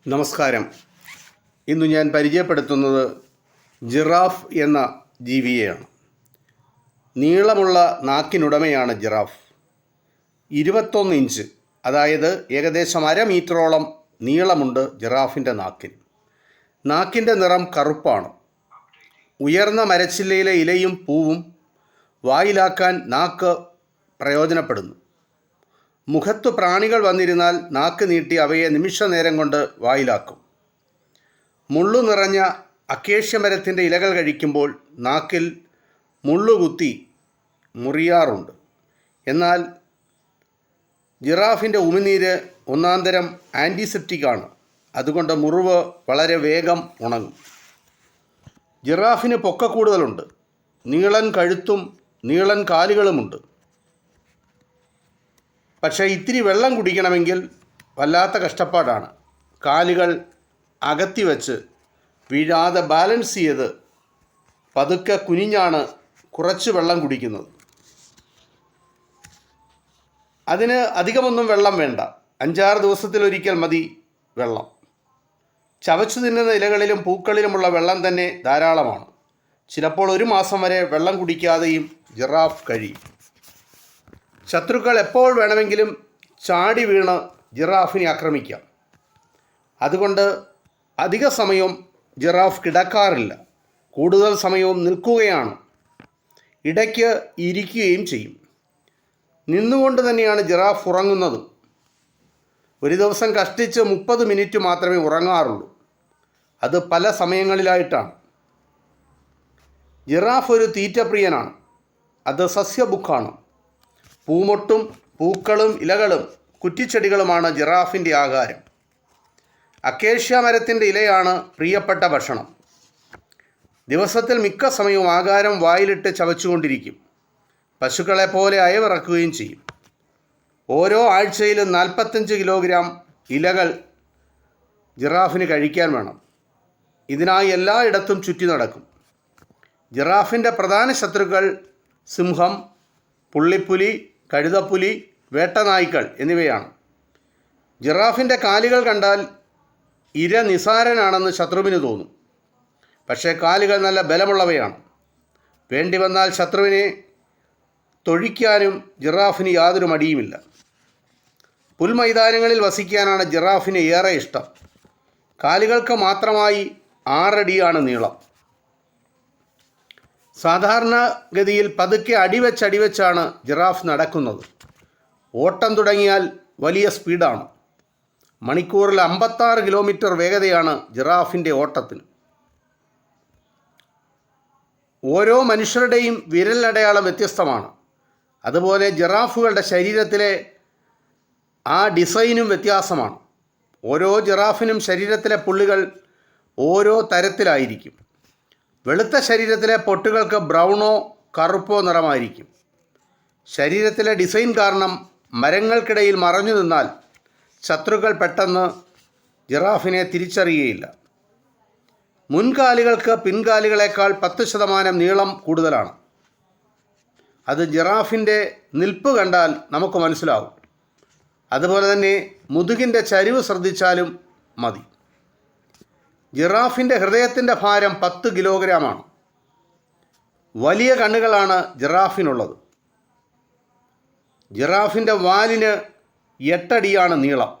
നമസ്കാരം. ഇന്ന് ഞാൻ പരിചയപ്പെടുത്തുന്നത് ജിറാഫ് എന്ന ജീവിയെയാണ്. നീളമുള്ള നാക്കിനുടമയാണ് ജിറാഫ്. 21 ഇഞ്ച്, അതായത് ഏകദേശം 1/2 മീറ്ററോളം നീളമുണ്ട് ജിറാഫിൻ്റെ നാക്കിന്. നാക്കിൻ്റെ നിറം കറുപ്പാണ്. ഉയർന്ന മരച്ചില്ലയിലെ ഇലയും പൂവും വായിലാക്കാൻ നാക്ക് പ്രയോജനപ്പെടുന്നു. മുഖത്തു പ്രാണികൾ വന്നിരുന്നാൽ നാക്ക് നീട്ടി അവയെ നിമിഷ നേരം കൊണ്ട് വായിലാക്കും. മുള്ളു നിറഞ്ഞ അക്കേഷ്യ മരത്തിൻ്റെ ഇലകൾ കഴിക്കുമ്പോൾ നാക്കിൽ മുള്ളുകുത്തി മുറിയാറുണ്ട്. എന്നാൽ ജിറാഫിൻ്റെ ഉമിനീര് ഒന്നാന്തരം ആൻറ്റിസെപ്റ്റിക്കാണ്. അതുകൊണ്ട് മുറിവ് വളരെ വേഗം ഉണങ്ങും. ജിറാഫിന് പൊക്ക കൂടുതലുണ്ട്. നീളൻ കഴുത്തും നീളൻ കാലുകളുമുണ്ട്. പക്ഷേ ഇത്തിരി വെള്ളം കുടിക്കണമെങ്കിൽ വല്ലാത്ത കഷ്ടപ്പാടാണ്. കാലുകൾ അകത്തി വച്ച് വീഴാതെ ബാലൻസ് ചെയ്ത് പതുക്കെ കുനിഞ്ഞാണ് കുറച്ച് വെള്ളം കുടിക്കുന്നത്. അതിന് അധികമൊന്നും വെള്ളം വേണ്ട. 5-6 ദിവസത്തിലൊരിക്കൽ മതി വെള്ളം. ചവച്ചു തിന്നുന്ന ഇലകളിലും പൂക്കളിലുമുള്ള വെള്ളം തന്നെ ധാരാളമാണ്. ചിലപ്പോൾ 1 മാസം വരെ വെള്ളം കുടിക്കാതെയും ജിറാഫ് കഴിയും. ശത്രുക്കൾ എപ്പോൾ വേണമെങ്കിലും ചാടി വീണ് ജിറാഫിനെ ആക്രമിക്കാം. അതുകൊണ്ട് അധിക സമയം ജിറാഫ് കിടക്കാറില്ല. കൂടുതൽ സമയവും നിൽക്കുകയാണ്. ഇടയ്ക്ക് ഇരിക്കുകയും ചെയ്യും. നിന്നുകൊണ്ട് തന്നെയാണ് ജിറാഫ് ഉറങ്ങുന്നത്. ഒരു ദിവസം കഷ്ടിച്ച് 30 മിനിറ്റ് മാത്രമേ ഉറങ്ങാറുള്ളൂ. അത് പല സമയങ്ങളിലായിട്ടാണ്. ജിറാഫ് ഒരു തീറ്റപ്രിയനാണ്. അത് സസ്യഭുക്കാണ്. പൂമൊട്ടും പൂക്കളും ഇലകളും കുറ്റിച്ചെടികളുമാണ് ജിറാഫിൻ്റെ ആഹാരം. അക്കേഷ്യ മരത്തിൻ്റെ ഇലയാണ് പ്രിയപ്പെട്ട ഭക്ഷണം. ദിവസത്തിൽ മിക്ക സമയവും ആഹാരം വായിലിട്ട് ചവച്ചുകൊണ്ടിരിക്കും. പശുക്കളെപ്പോലെ അയവിറക്കുകയും ചെയ്യും. ഓരോ ആഴ്ചയിലും 45 കിലോഗ്രാം ഇലകൾ ജിറാഫിന് കഴിക്കാൻ വേണം. ഇതിനായി എല്ലായിടത്തും ചുറ്റി നടക്കും. ജിറാഫിൻ്റെ പ്രധാന ശത്രുക്കൾ സിംഹം, പുള്ളിപ്പുലി, കഴുതപ്പുലി, വേട്ടനായ്ക്കൾ എന്നിവയാണ്. ജിറാഫിൻ്റെ കാലുകൾ കണ്ടാൽ ഇര നിസാരനാണെന്ന് ശത്രുവിന് തോന്നും. പക്ഷേ കാലുകൾ നല്ല ബലമുള്ളവയാണ്. വേണ്ടി വന്നാൽ ശത്രുവിനെ തൊഴിക്കാനും ജിറാഫിന് യാതൊരു മടിയുമില്ല. പുൽമൈതാനങ്ങളിൽ വസിക്കാനാണ് ജിറാഫിന് ഏറെ ഇഷ്ടം. കാലുകൾക്ക് മാത്രമായി 6 അടിയാണ് നീളം. സാധാരണഗതിയിൽ പതുക്കെ അടിവെച്ചാണ് ജിറാഫ് നടക്കുന്നത്. ഓട്ടം തുടങ്ങിയാൽ വലിയ സ്പീഡാണ്. മണിക്കൂറിൽ 56 കിലോമീറ്റർ വേഗതയാണ് ജിറാഫിൻ്റെ ഓട്ടത്തിന്. ഓരോ മനുഷ്യരുടെയും വിരലടയാളം വ്യത്യസ്തമാണ്. അതുപോലെ ജിറാഫുകളുടെ ശരീരത്തിലെ ആ ഡിസൈനും വ്യത്യാസമാണ്. ഓരോ ജിറാഫിനും ശരീരത്തിലെ പുള്ളികൾ ഓരോ തരത്തിലായിരിക്കും. വെളുത്ത ശരീരത്തിലെ പൊട്ടുകൾക്ക് ബ്രൗണോ കറുപ്പോ നിറമായിരിക്കും. ശരീരത്തിലെ ഡിസൈൻ കാരണം മരങ്ങൾക്കിടയിൽ മറഞ്ഞു നിന്നാൽ ശത്രുക്കൾ പെട്ടെന്ന് ജിറാഫിനെ തിരിച്ചറിയുകയില്ല. മുൻകാലുകൾക്ക് പിൻകാലുകളേക്കാൾ 10% നീളം കൂടുതലാണ്. അത് ജിറാഫിൻ്റെ നിൽപ്പ് കണ്ടാൽ നമുക്ക് മനസ്സിലാവും. അതുപോലെ തന്നെ മുതുകിൻ്റെ ചരിവ് ശ്രദ്ധിച്ചാലും മതി. ജിറാഫിൻ്റെ ഹൃദയത്തിൻ്റെ ഭാരം 10 കിലോഗ്രാമാണ്. വലിയ കണ്ണുകളാണ് ജിറാഫിനുള്ളത്. ജിറാഫിൻ്റെ വാലിന് 8 അടിയാണ് നീളം.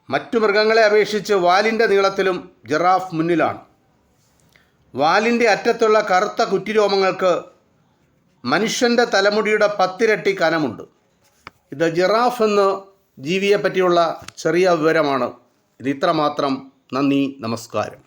മറ്റു മൃഗങ്ങളെ അപേക്ഷിച്ച് വാലിൻ്റെ നീളത്തിലും ജിറാഫ് മുന്നിലാണ്. വാലിൻ്റെ അറ്റത്തുള്ള കറുത്ത കുറ്റിരോമങ്ങൾക്ക് മനുഷ്യൻ്റെ തലമുടിയുടെ 10 ഇരട്ടി കനമുണ്ട്. ഇത് ജിറാഫ് എന്ന ജീവിയെ പറ്റിയുള്ള ചെറിയ വിവരമാണ്. ഇത് ഇത്രമാത്രം. നന്ദി, നമസ്കാരം.